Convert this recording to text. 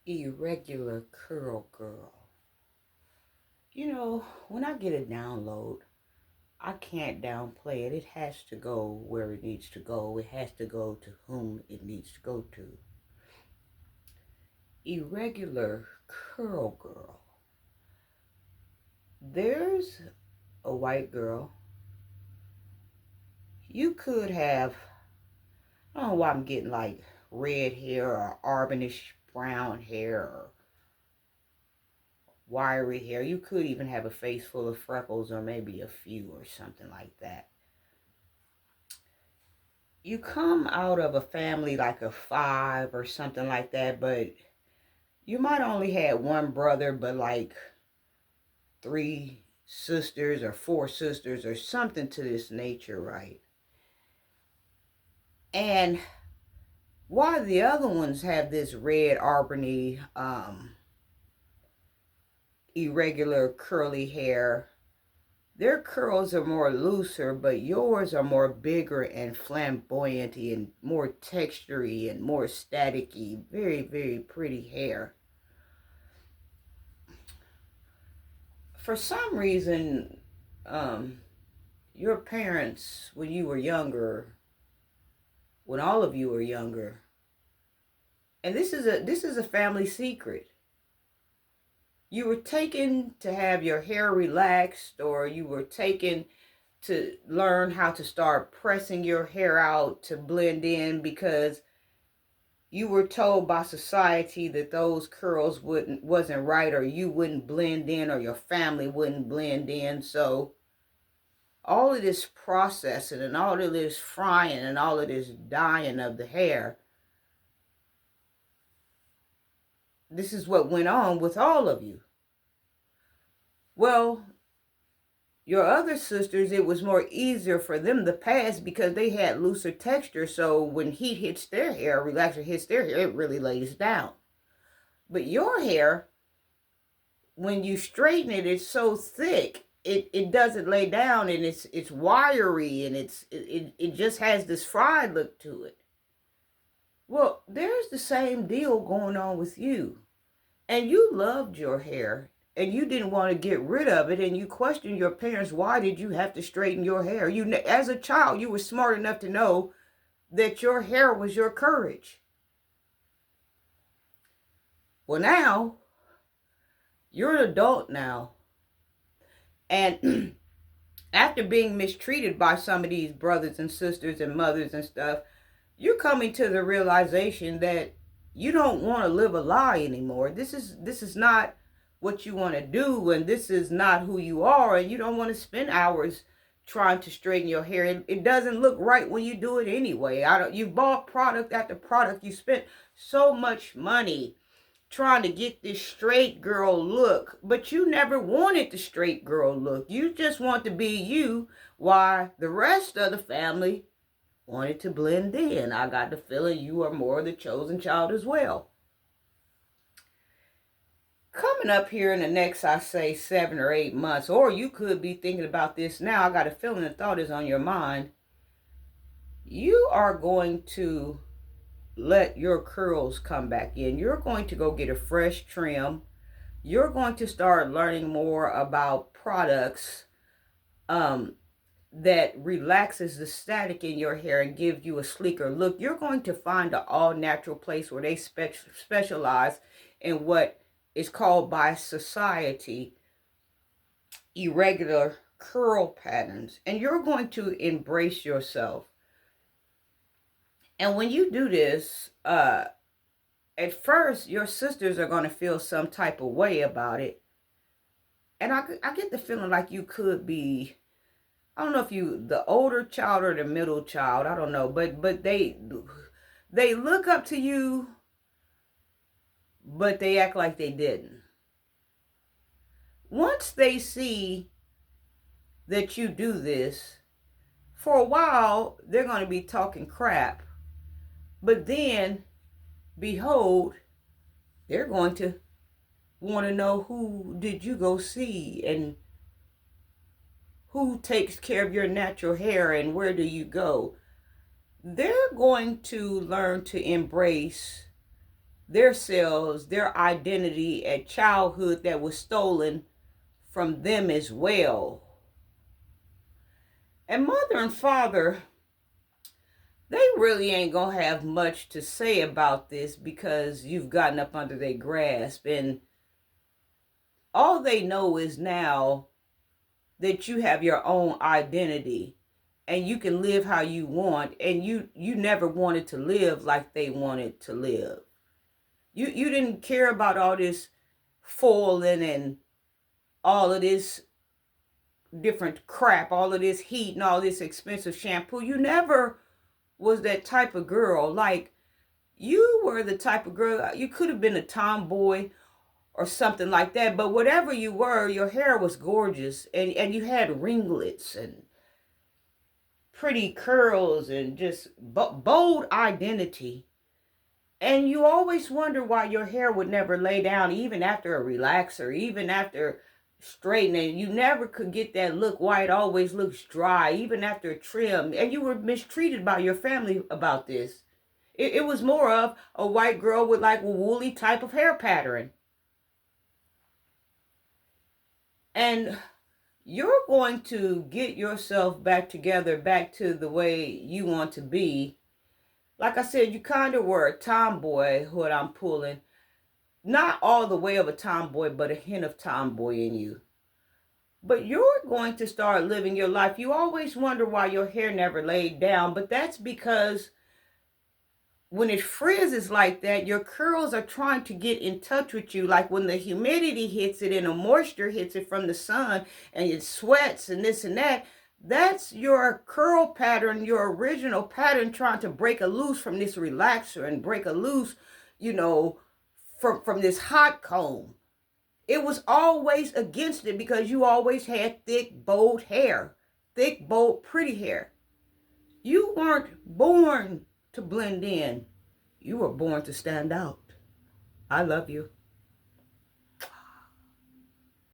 Irregular curl girl. When I get a download, I can't downplay it. It has to go where it needs to go. It has to go to whom it needs to go to. Irregular curl girl. There's a white girl. You could have, I don't know why I'm getting like red hair or arbonish brown hair or wiry hair. You could even have a face full of freckles or maybe a few or something like that. You come out of a family like a five or something like that, but you might only had one brother, but like three sisters or four sisters or something to this nature, right? And while the other ones have this red arbony, irregular curly hair, their curls are more looser, but yours are more bigger and flamboyant and more textury and more staticky. Very, very pretty hair. For some reason, um, your parents, when you were younger, when all of you were younger, and this is a family secret. You were taken to have your hair relaxed, or you were taken to learn how to start pressing your hair out to blend in because you were told by society that those curls wasn't right, or you wouldn't blend in, or your family wouldn't blend in. So all of this processing and all of this frying and all of this dyeing of the hair, this is what went on with all of you. Well, your other sisters, it was more easier for them to pass because they had looser texture. So when heat hits their hair, relaxer hits their hair, it really lays down. But your hair, when you straighten it, it's so thick, it doesn't lay down, and it's wiry, and it just has this fried look to it. Well, there's the same deal going on with you. And you loved your hair, and you didn't want to get rid of it, and you questioned your parents, why did you have to straighten your hair? As a child, you were smart enough to know that your hair was your courage. Well, now you're an adult now, and after being mistreated by some of these brothers and sisters and mothers and stuff, you're coming to the realization that you don't want to live a lie anymore. This is not what you want to do, and this is not who you are, and you don't want to spend hours trying to straighten your hair. It doesn't look right when you do it anyway. You bought product after product. You spent so much money trying to get this straight girl look, but you never wanted the straight girl look. You just want to be you, while the rest of the family wanted to blend in. I got the feeling you are more the chosen child as well. Coming up here in the next, I say, 7 or 8 months, or you could be thinking about this now. I got a feeling the thought is on your mind. You are going to let your curls come back in. You're going to go get a fresh trim. You're going to start learning more about products that relaxes the static in your hair and gives you a sleeker look. You're going to find an all-natural place where they specialize in what is called by society irregular curl patterns. And you're going to embrace yourself. And when you do this, at first, your sisters are going to feel some type of way about it. And I get the feeling like you could be, I don't know if you the older child or the middle child, I don't know, but they look up to you, but they act like they didn't. Once they see that you do this, for a while they're going to be talking crap, but then behold, they're going to want to know, who did you go see, and who takes care of your natural hair, and where do you go? They're going to learn to embrace their selves, their identity at childhood that was stolen from them as well. And mother and father, they really ain't gonna have much to say about this because you've gotten up under their grasp, and all they know is now that you have your own identity and you can live how you want, and you never wanted to live like they wanted to live. You didn't care about all this foiling and all of this different crap, all of this heat and all this expensive shampoo. You never was that type of girl. Like, you were the type of girl, you could have been a tomboy or something like that, but whatever you were, your hair was gorgeous, and you had ringlets and pretty curls and just bold identity. And you always wonder why your hair would never lay down, even after a relaxer, even after straightening. You never could get that look why it always looks dry, even after a trim. And you were mistreated by your family about this. It was more of a white girl with like a woolly type of hair pattern. And you're going to get yourself back together, back to the way you want to be. Like I said, you kind of were a tomboy, what I'm pulling. Not all the way of a tomboy, but a hint of tomboy in you. But you're going to start living your life. You always wonder why your hair never laid down, but that's because when it frizzes like that, your curls are trying to get in touch with you. Like when the humidity hits it and the moisture hits it from the sun and it sweats and this and that, that's your curl pattern, your original pattern, trying to break a loose from this relaxer and break a loose, from this hot comb. It was always against it because you always had thick, bold hair. Thick, bold, pretty hair. You weren't born to blend in. You were born to stand out. I love you.